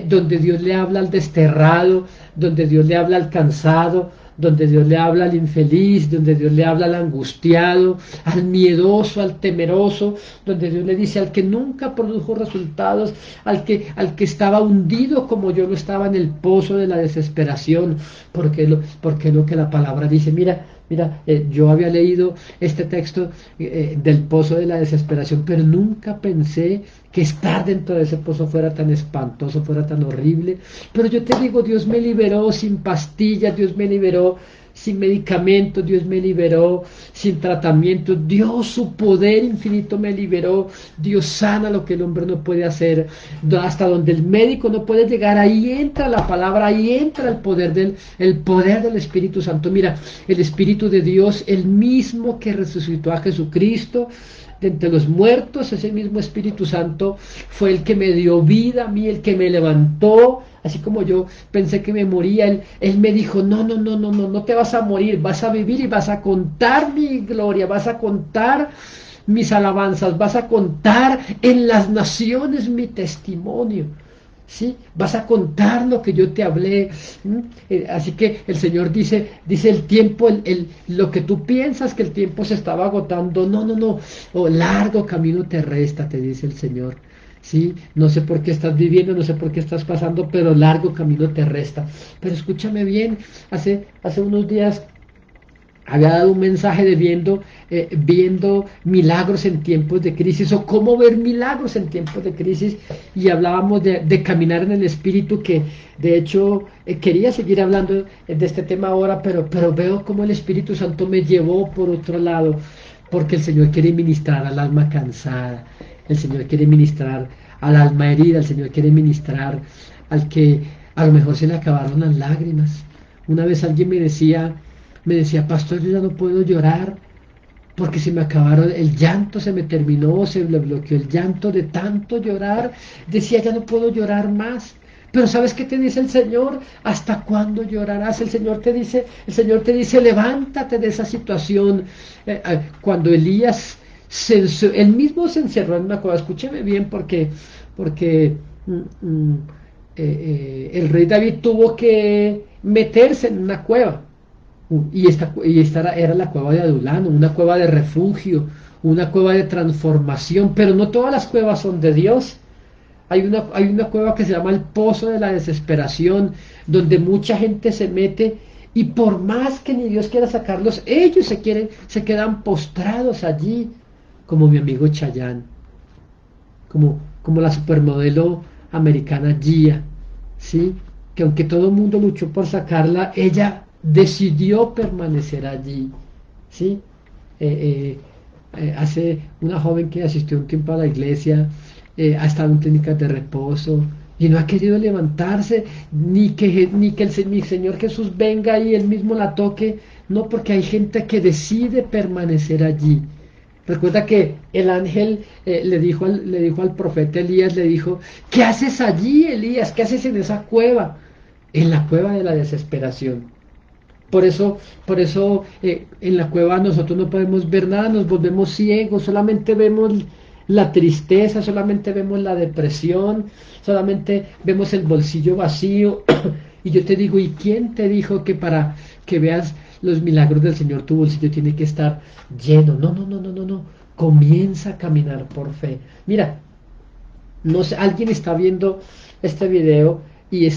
donde Dios le habla al desterrado, donde Dios le habla al cansado, donde Dios le habla al infeliz, donde Dios le habla al angustiado, al miedoso, al temeroso, donde Dios le dice al que nunca produjo resultados, al que estaba hundido como yo lo estaba en el pozo de la desesperación, porque lo que la palabra dice. Mira, yo había leído este texto del pozo de la desesperación, pero nunca pensé que estar dentro de ese pozo fuera tan espantoso, fuera tan horrible. Pero yo te digo, Dios me liberó sin pastillas, Dios me liberó sin medicamentos, Dios me liberó sin tratamiento, Dios su poder infinito me liberó, Dios sana lo que el hombre no puede hacer, hasta donde el médico no puede llegar, ahí entra la palabra, ahí entra el poder del Espíritu Santo. Mira, el Espíritu de Dios, el mismo que resucitó a Jesucristo de entre los muertos, ese mismo Espíritu Santo fue el que me dio vida a mí, el que me levantó, así como yo pensé que me moría. Él me dijo, no te vas a morir, vas a vivir y vas a contar mi gloria, vas a contar mis alabanzas, vas a contar en las naciones mi testimonio. ¿Sí? Vas a contar lo que yo te hablé. Así que el Señor dice el tiempo, lo que tú piensas que el tiempo se estaba agotando, no, largo camino te resta, te dice el Señor. ¿Sí? No sé por qué estás viviendo, no sé por qué estás pasando, pero largo camino te resta. Pero escúchame bien, hace unos días había dado un mensaje de viendo milagros en tiempos de crisis, o cómo ver milagros en tiempos de crisis, y hablábamos de caminar en el Espíritu, que de hecho quería seguir hablando de este tema ahora, pero veo cómo el Espíritu Santo me llevó por otro lado, porque el Señor quiere ministrar al alma cansada, el Señor quiere ministrar al alma herida, el Señor quiere ministrar al que a lo mejor se le acabaron las lágrimas. Una vez alguien me decía, pastor, yo ya no puedo llorar porque se me acabaron, el llanto se me terminó, se me bloqueó el llanto de tanto llorar. Decía, ya no puedo llorar más. Pero ¿sabes qué te dice el Señor? ¿Hasta cuándo llorarás? El Señor te dice, levántate de esa situación. Cuando Elías, él mismo se encerró en una cueva, escúcheme bien, porque el rey David tuvo que meterse en una cueva. Y esta era la cueva de Adulán, una cueva de refugio, una cueva de transformación, pero no todas las cuevas son de Dios. Hay una cueva que se llama el pozo de la desesperación, donde mucha gente se mete y por más que ni Dios quiera sacarlos, ellos se quedan postrados allí, como mi amigo Chayanne, como la supermodelo americana Gia, ¿sí? Que aunque todo el mundo luchó por sacarla, ella decidió permanecer allí, ¿sí? Hace una joven que asistió un tiempo a la iglesia, ha estado en clínicas de reposo y no ha querido levantarse, ni que mi Señor Jesús venga y él mismo la toque, no, porque hay gente que decide permanecer allí. Recuerda que el ángel le dijo al profeta Elías, le dijo, ¿qué haces allí, Elías? ¿Qué haces en esa cueva? En la cueva de la desesperación. Por eso, en la cueva nosotros no podemos ver nada, nos volvemos ciegos, solamente vemos la tristeza, solamente vemos la depresión, solamente vemos el bolsillo vacío. Y yo te digo, ¿y quién te dijo que para que veas los milagros del Señor tu bolsillo tiene que estar lleno? No. Comienza a caminar por fe. Mira, no sé, alguien está viendo este video y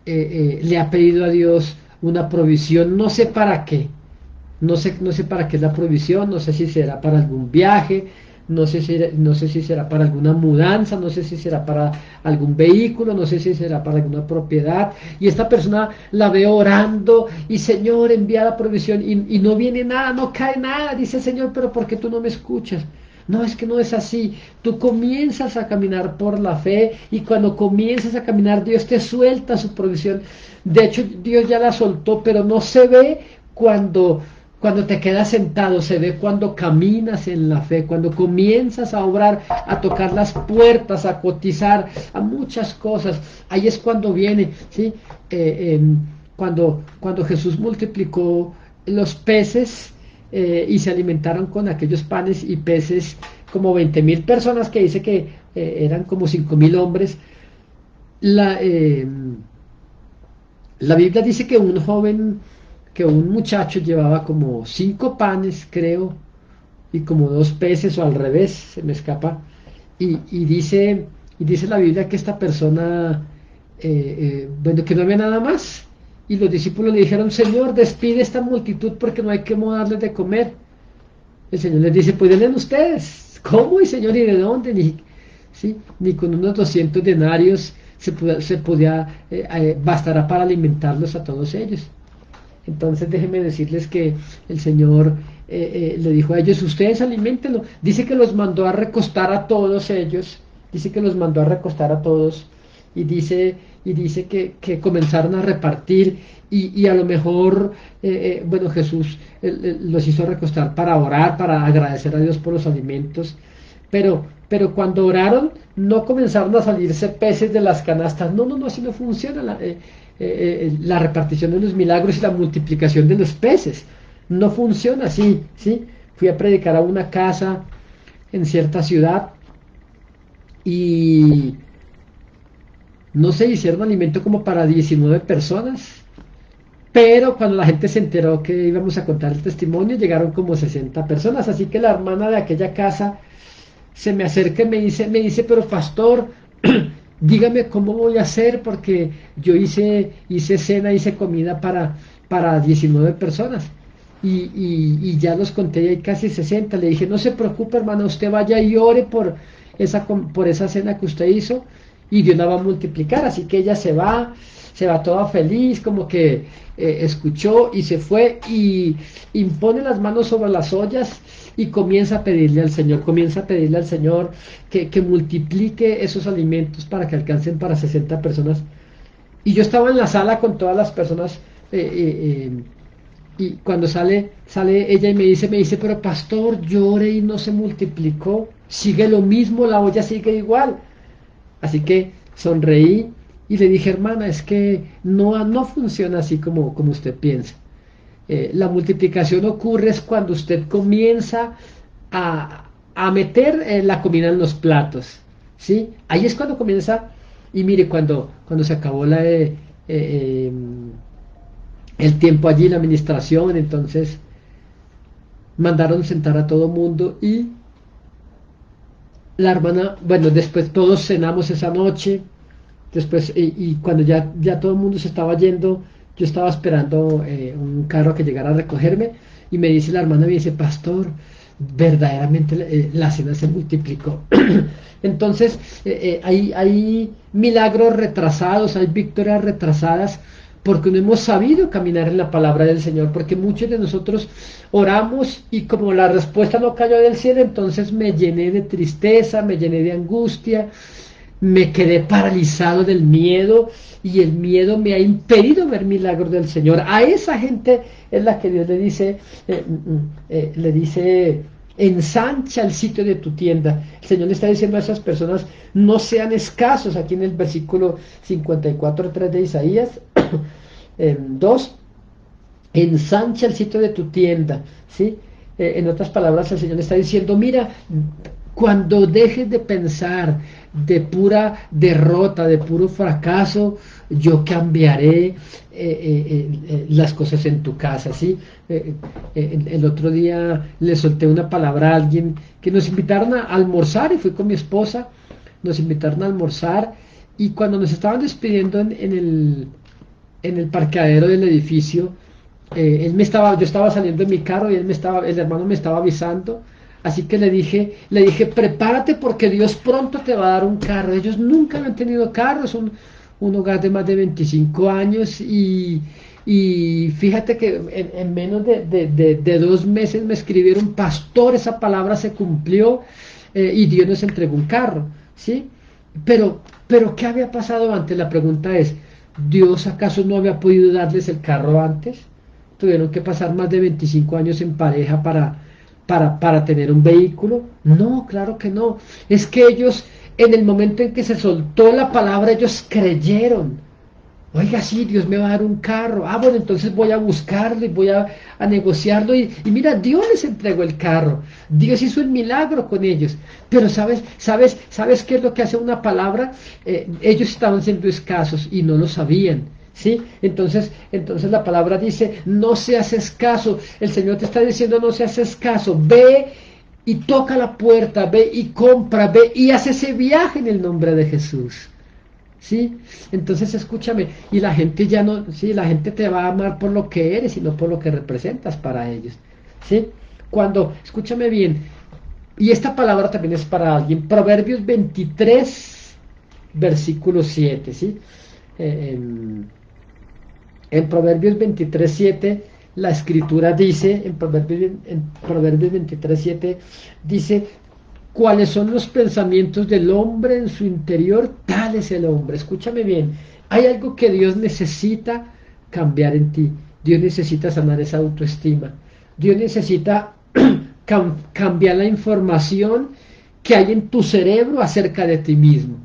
le ha pedido a Dios una provisión, no sé para qué, no sé para qué es la provisión, no sé si será para algún viaje, no sé si será para alguna mudanza, no sé si será para algún vehículo, no sé si será para alguna propiedad, y esta persona la ve orando y Señor envía la provisión y no viene nada, no cae nada, dice Señor, pero ¿por qué tú no me escuchas? No, es que no es así. Tú comienzas a caminar por la fe y cuando comienzas a caminar Dios te suelta su provisión. De hecho, Dios ya la soltó, pero no se ve cuando te quedas sentado, se ve cuando caminas en la fe, cuando comienzas a obrar, a tocar las puertas, a cotizar, a muchas cosas. Ahí es cuando viene, ¿sí? Cuando Jesús multiplicó los peces, y se alimentaron con aquellos panes y peces, como 20.000 personas, que dice que eran como 5.000 hombres. La Biblia dice que un joven que un muchacho llevaba como 5 panes, creo, y como 2 peces, o al revés, se me escapa, y dice la Biblia que esta persona, bueno, que no había nada más, y los discípulos le dijeron, Señor, despide esta multitud porque no hay que darles de comer. El Señor les dice, pues denle ustedes. ¿Cómo? Y Señor, ¿y de dónde? ¿Sí? Ni con unos 200 denarios se podía bastará para alimentarlos a todos ellos. Entonces déjenme decirles que el Señor le dijo a ellos, ustedes aliméntenlo. Dice que los mandó a recostar a todos ellos, dice que los mandó a recostar a todos y dice que comenzaron a repartir y a lo mejor, bueno, Jesús los hizo recostar para orar, para agradecer a Dios por los alimentos, pero cuando oraron no comenzaron a salirse peces de las canastas. No, no, no, así no funciona la repartición de los milagros y la multiplicación de los peces. No funciona así, ¿sí? Fui a predicar a una casa en cierta ciudad y no se hicieron alimento como para 19 personas, pero cuando la gente se enteró que íbamos a contar el testimonio, llegaron como 60 personas, así que la hermana de aquella casa se me acerca y me dice, pero pastor, dígame cómo voy a hacer, porque yo hice cena, hice comida para 19 personas. Y ya los conté, y hay casi 60. Le dije, no se preocupe, hermana, usted vaya y ore por esa cena que usted hizo, y Dios la va a multiplicar. Así que ella se va toda feliz, como que escuchó y se fue y impone las manos sobre las ollas y comienza a pedirle al Señor que multiplique esos alimentos para que alcancen para 60 personas. Y yo estaba en la sala con todas las personas, y cuando sale ella y me dice, pero pastor, llore y no se multiplicó, sigue lo mismo, la olla sigue igual. Así que sonreí y le dije, hermana, es que no funciona así como usted piensa. La multiplicación ocurre es cuando usted comienza a meter la comida en los platos, ¿sí? Ahí es cuando comienza, y mire, cuando se acabó el tiempo allí, la administración, entonces mandaron sentar a todo mundo y la hermana, bueno, después todos cenamos esa noche. Después, y cuando ya todo el mundo se estaba yendo, yo estaba esperando un carro que llegara a recogerme, y me dice la hermana, me dice, pastor, verdaderamente la cena se multiplicó. Entonces, hay milagros retrasados, hay victorias retrasadas, porque no hemos sabido caminar en la palabra del Señor, porque muchos de nosotros oramos y como la respuesta no cayó del cielo, entonces me llené de tristeza, me llené de angustia, me quedé paralizado del miedo, y el miedo me ha impedido ver milagros del Señor. A esa gente es la que Dios le dice, ensancha el sitio de tu tienda. El Señor le está diciendo a esas personas, no sean escasos. Aquí en el versículo 54:3 de Isaías 2, ensancha el sitio de tu tienda, ¿sí? En otras palabras, el Señor le está diciendo, mira, cuando dejes de pensar de pura derrota, de puro fracaso, yo cambiaré las cosas en tu casa, ¿sí? El otro día le solté una palabra a alguien que nos invitaron a almorzar, y fui con mi esposa, nos invitaron a almorzar, y cuando nos estaban despidiendo en el parqueadero del edificio, yo estaba saliendo de mi carro y el hermano me estaba avisando. Así que le dije, prepárate porque Dios pronto te va a dar un carro. Ellos nunca han tenido carro, es un hogar de más de 25 años, y fíjate que en menos de 2 meses me escribieron, pastor, esa palabra se cumplió, y Dios nos entregó un carro, ¿sí? Pero ¿qué había pasado antes? La pregunta es, ¿Dios acaso no había podido darles el carro antes? Tuvieron que pasar más de 25 años en pareja para tener un vehículo. No, claro que no. Es que ellos, en el momento en que se soltó la palabra, ellos creyeron. Oiga, sí, Dios me va a dar un carro. Ah, bueno, entonces voy a buscarlo y voy a negociarlo. Y mira, Dios les entregó el carro. Dios hizo el milagro con ellos. Pero ¿sabes qué es lo que hace una palabra? Ellos estaban siendo escasos y no lo sabían. ¿sí? Entonces la palabra dice, no seas escaso. El Señor te está diciendo, no seas escaso. Ve y toca la puerta, ve y compra, ve y haz ese viaje en el nombre de Jesús. ¿Sí? Entonces escúchame, y la gente ya no, sí, la gente te va a amar por lo que eres y no por lo que representas para ellos. ¿Sí? Escúchame bien, y esta palabra también es para alguien, Proverbios 23, versículo 7, ¿sí? Eh, en, en Proverbios 23 7 la escritura dice, en Proverbios 23 7 dice, cuáles son los pensamientos del hombre en su interior, tal es el hombre. Escúchame bien, hay algo que Dios necesita cambiar en ti. Dios necesita sanar esa autoestima. Dios necesita cambiar la información que hay en tu cerebro acerca de ti mismo.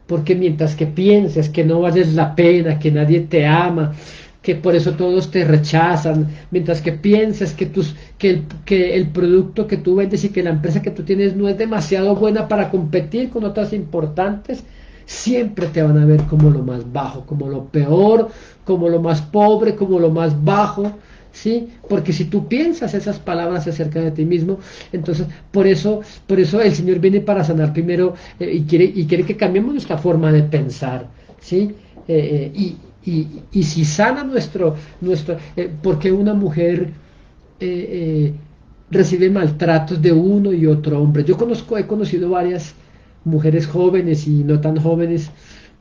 Porque mientras que pienses que no vales la pena, que nadie te ama, que por eso todos te rechazan, mientras que pienses que el producto que tú vendes y que la empresa que tú tienes no es demasiado buena para competir con otras importantes, siempre te van a ver como lo más bajo, como lo peor, como lo más pobre, como lo más bajo, ¿sí? Porque si tú piensas esas palabras acerca de ti mismo, entonces por eso el Señor viene para sanar primero, y quiere que cambiemos nuestra forma de pensar, ¿sí? Y si sana porque una mujer recibe maltratos de uno y otro hombre. He conocido varias mujeres jóvenes y no tan jóvenes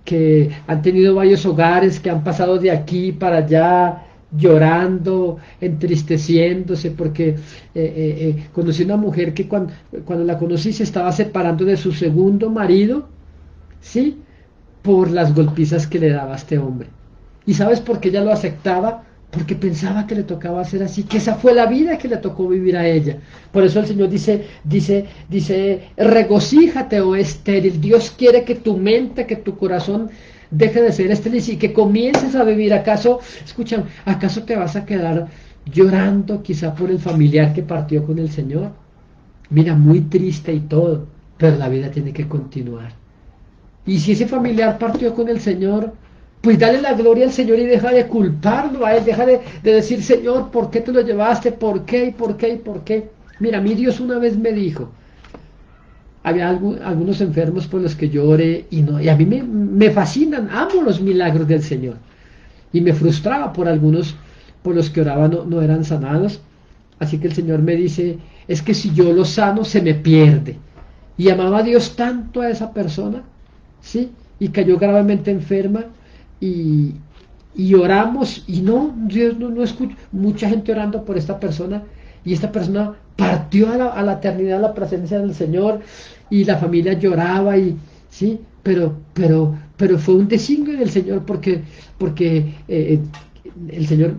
que han tenido varios hogares, que han pasado de aquí para allá llorando, entristeciéndose, porque conocí una mujer que cuando la conocí se estaba separando de su segundo marido, ¿sí? Por las golpizas que le daba a este hombre. ¿Y sabes por qué ella lo aceptaba? Porque pensaba que le tocaba ser así, que esa fue la vida que le tocó vivir a ella. Por eso el Señor dice, regocíjate, oh estéril. Dios quiere que tu mente, que tu corazón deje de ser estéril y que comiences a vivir. ¿Acaso te vas a quedar llorando quizá por el familiar que partió con el Señor? Mira, muy triste y todo, pero la vida tiene que continuar. Y si ese familiar partió con el Señor, pues dale la gloria al Señor y deja de culparlo a Él, deja de decir, Señor, ¿por qué tú lo llevaste? ¿Por qué? ¿Y por qué? ¿Y por qué? Mira, mi Dios una vez me dijo, había algunos enfermos por los que yo oré y a mí me fascinan, amo los milagros del Señor. Y me frustraba por algunos por los que oraba no eran sanados. Así que el Señor me dice, es que si yo lo sano se me pierde. Y amaba a Dios tanto a esa persona, ¿sí? Y cayó gravemente enferma y, y oramos y no, Dios no escucha, mucha gente orando por esta persona y esta persona partió a la eternidad, a la presencia del Señor y la familia lloraba y, ¿sí? Pero fue un designio del Señor porque el Señor,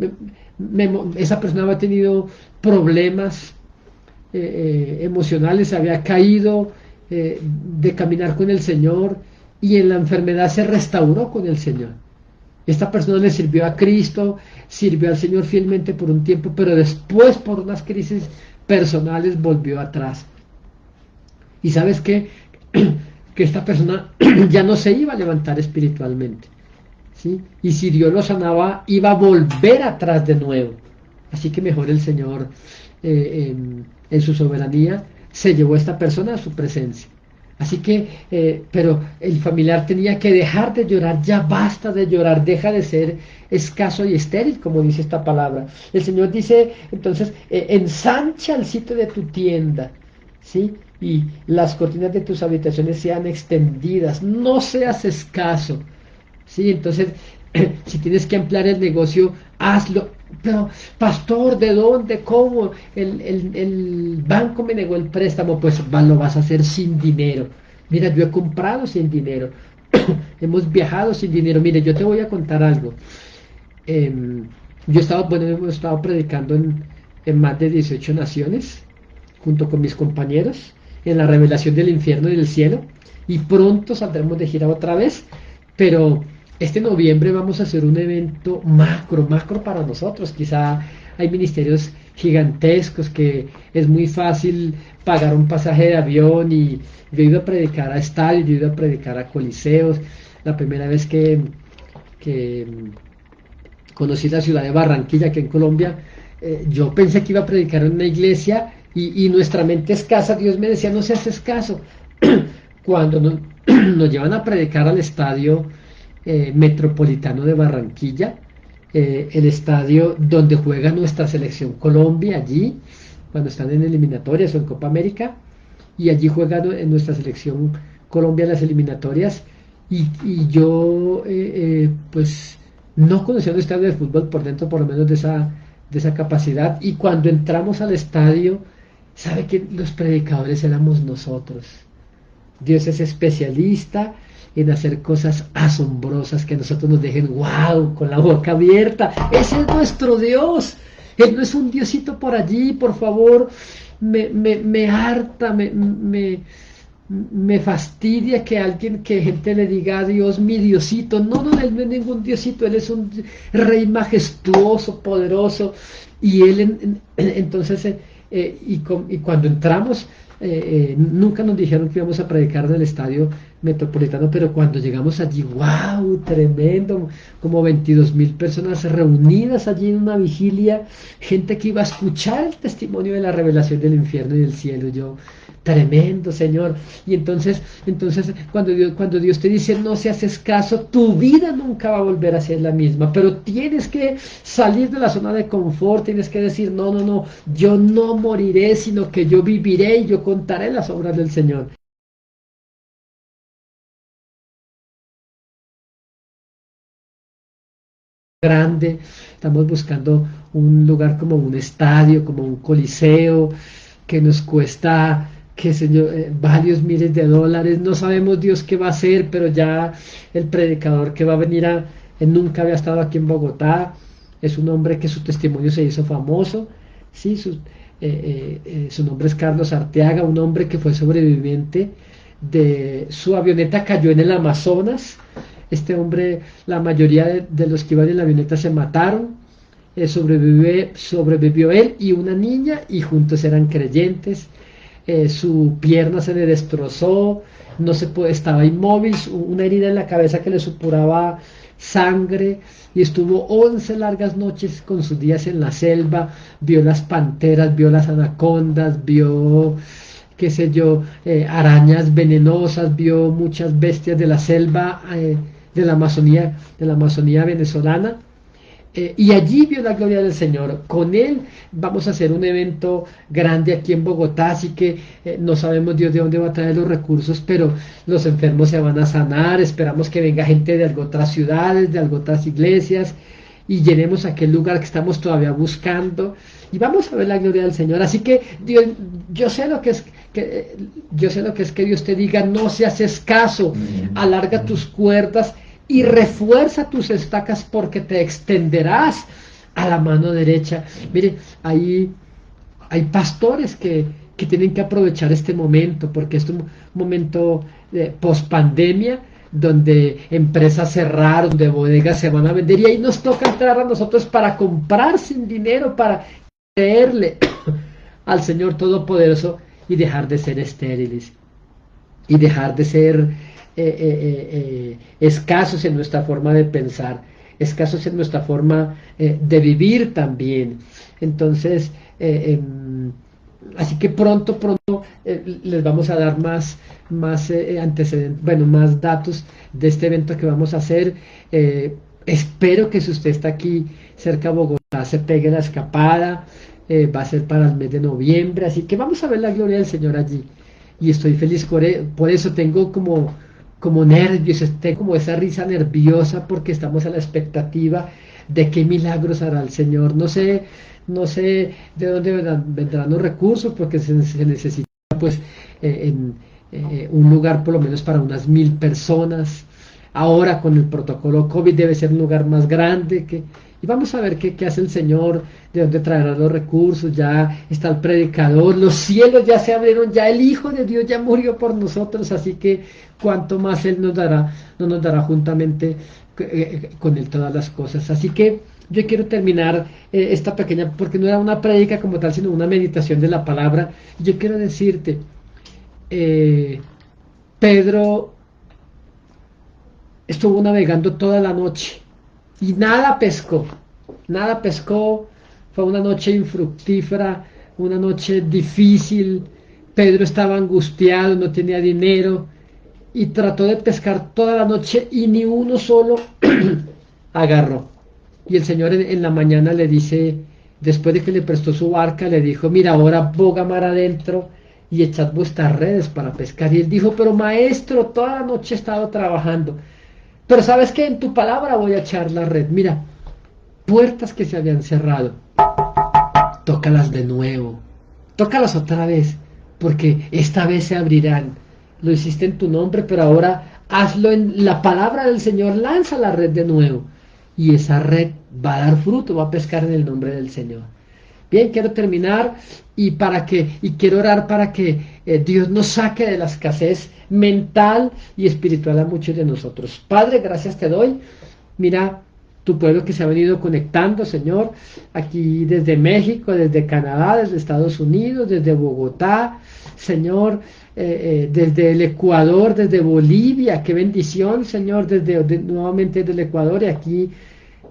esa persona había tenido problemas emocionales, había caído de caminar con el Señor y en la enfermedad se restauró con el Señor. Esta persona le sirvió a Cristo, sirvió al Señor fielmente por un tiempo, pero después por unas crisis personales volvió atrás. ¿Y sabes qué? Que esta persona ya no se iba a levantar espiritualmente, ¿sí? Y si Dios lo sanaba, iba a volver atrás de nuevo. Así que mejor el Señor, en su soberanía, se llevó a esta persona a su presencia. Así que, pero el familiar tenía que dejar de llorar, ya basta de llorar, deja de ser escaso y estéril, como dice esta palabra. El Señor dice, entonces, ensancha el sitio de tu tienda, ¿sí? Y las cortinas de tus habitaciones sean extendidas, no seas escaso, ¿sí? Entonces, si tienes que ampliar el negocio, hazlo. Pero, pastor, ¿de dónde? ¿Cómo? El banco me negó el préstamo, pues lo vas a hacer sin dinero. Mira, yo he comprado sin dinero. Hemos viajado sin dinero. Mire, yo te voy a contar algo. Hemos estado predicando en más de 18 naciones, junto con mis compañeros, en la revelación del infierno y del cielo. Y pronto saldremos de gira otra vez, pero este noviembre vamos a hacer un evento macro para nosotros. Quizá hay ministerios gigantescos que es muy fácil pagar un pasaje de avión y yo he ido a predicar a estadios, yo he ido a predicar a coliseos. La primera vez que conocí la ciudad de Barranquilla, que en Colombia, yo pensé que iba a predicar en una iglesia y nuestra mente escasa, Dios me decía, no seas escaso. Cuando nos llevan a predicar al estadio Metropolitano de Barranquilla, el estadio donde juega nuestra selección Colombia, allí, cuando están en eliminatorias o en Copa América, y allí juega en nuestra selección Colombia las eliminatorias, y yo pues no conocía un estadio de fútbol por dentro, por lo menos de esa capacidad, y cuando entramos al estadio, sabe que los predicadores éramos nosotros. Dios es especialista en hacer cosas asombrosas que a nosotros nos dejen wow, con la boca abierta. Ese es nuestro Dios. Él no es un diosito por allí, por favor. Me harta, me fastidia que gente le diga a Dios mi diosito. No, no, él no es ningún diosito, él es un rey majestuoso, poderoso. Y él entonces, y cuando entramos, nunca nos dijeron que íbamos a predicar en el estadio Metropolitano, pero cuando llegamos allí, wow, tremendo, como 22.000 personas reunidas allí en una vigilia, gente que iba a escuchar el testimonio de la revelación del infierno y del cielo. Yo, tremendo, Señor. Y entonces cuando Dios te dice no se haces caso, tu vida nunca va a volver a ser la misma, pero tienes que salir de la zona de confort, tienes que decir, no, no, no, yo no moriré, sino que yo viviré y yo contaré las obras del Señor. Grande, estamos buscando un lugar como un estadio, como un coliseo, que nos cuesta, qué sé yo, varios miles de dólares, no sabemos Dios qué va a hacer, pero ya el predicador que va a venir él nunca había estado aquí en Bogotá, es un hombre que su testimonio se hizo famoso, sí, su nombre es Carlos Arteaga, un hombre que fue sobreviviente de su avioneta cayó en el Amazonas. Este hombre, la mayoría de los que iban en la avioneta se mataron, sobrevivió él y una niña y juntos eran creyentes. Su pierna se le destrozó, no se puede, estaba inmóvil, una herida en la cabeza que le supuraba sangre, y estuvo 11 largas noches con sus días en la selva, vio las panteras, vio las anacondas, vio, qué sé yo, arañas venenosas, vio muchas bestias de la selva, de la Amazonía venezolana, y allí vio la gloria del Señor. Con él vamos a hacer un evento grande aquí en Bogotá, así que no sabemos Dios de dónde va a traer los recursos, pero los enfermos se van a sanar, esperamos que venga gente de algo otras ciudades, de algo otras iglesias, y llenemos aquel lugar que estamos todavía buscando, y vamos a ver la gloria del Señor. Así que Dios, yo sé lo que es yo sé lo que es que Dios te diga, no seas escaso, alarga tus cuerdas y refuerza tus estacas porque te extenderás a la mano derecha. Mire, hay pastores que tienen que aprovechar este momento porque es un momento de post pandemia donde empresas cerraron, donde bodegas se van a vender y ahí nos toca entrar a nosotros para comprar sin dinero, para creerle al Señor Todopoderoso y dejar de ser estériles y dejar de ser escasos en nuestra forma de pensar, escasos en nuestra forma de vivir también. Entonces, así que pronto les vamos a dar más antecedentes, bueno, más datos de este evento que vamos a hacer. Espero que si usted está aquí cerca de Bogotá se pegue la escapada. Va a ser para el mes de noviembre, así que vamos a ver la gloria del Señor allí y estoy feliz por eso, tengo como nervios, tengo como esa risa nerviosa porque estamos a la expectativa de qué milagros hará el Señor. No sé de dónde vendrán los recursos porque se necesita pues un lugar por lo menos para unas 1.000 personas. Ahora con el protocolo COVID debe ser un lugar más grande y vamos a ver qué hace el Señor, de dónde traerá los recursos. Ya está el predicador, los cielos ya se abrieron, ya el Hijo de Dios ya murió por nosotros, así que cuanto más Él nos dará, no nos dará juntamente con Él todas las cosas. Así que yo quiero terminar esta pequeña, porque no era una prédica como tal, sino una meditación de la palabra. Yo quiero decirte, eh, Pedro estuvo navegando toda la noche y nada pescó. nada pescó, fue una noche infructífera, una noche difícil. Pedro estaba angustiado, no tenía dinero y trató de pescar toda la noche y ni uno solo agarró. Y el Señor en la mañana le dice, después de que le prestó su barca, le dijo, mira, ahora boga mar adentro y echad vuestras redes para pescar. Y él dijo, pero maestro, toda la noche he estado trabajando. Pero sabes que en tu palabra voy a echar la red. Mira, puertas que se habían cerrado, tócalas de nuevo, tócalas otra vez, porque esta vez se abrirán. Lo hiciste en tu nombre, pero ahora hazlo en la palabra del Señor, lanza la red de nuevo. Y esa red va a dar fruto, va a pescar en el nombre del Señor. Bien, quiero terminar y quiero orar para que Dios nos saque de la escasez mental y espiritual a muchos de nosotros. Padre, gracias te doy. Mira tu pueblo que se ha venido conectando, Señor, aquí desde México, desde Canadá, desde Estados Unidos, desde Bogotá, Señor, desde el Ecuador, desde Bolivia, qué bendición, Señor, nuevamente desde el Ecuador y aquí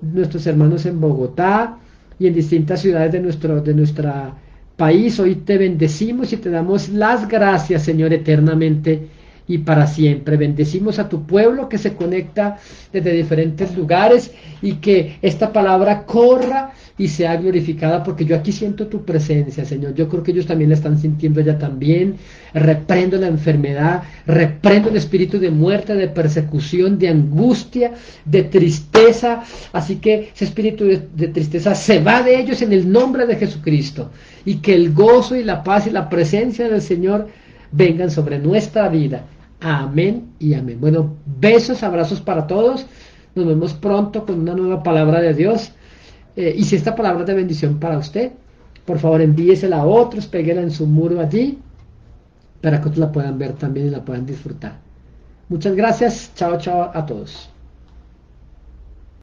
nuestros hermanos en Bogotá y en distintas ciudades de nuestra país. Hoy te bendecimos y te damos las gracias, Señor, eternamente y para siempre. Bendecimos a tu pueblo que se conecta desde diferentes lugares y que esta palabra corra y sea glorificada, porque yo aquí siento tu presencia, Señor. Yo creo que ellos también la están sintiendo ya también. Reprendo la enfermedad, reprendo el espíritu de muerte, de persecución, de angustia, de tristeza. Así que ese espíritu de tristeza se va de ellos en el nombre de Jesucristo. Y que el gozo y la paz y la presencia del Señor vengan sobre nuestra vida. Amén y amén. Bueno, besos, abrazos para todos. Nos vemos pronto con una nueva palabra de Dios. Y si esta palabra es de bendición para usted, por favor envíesela a otros, péguela en su muro allí, para que otros la puedan ver también y la puedan disfrutar. Muchas gracias. Chao, chao a todos.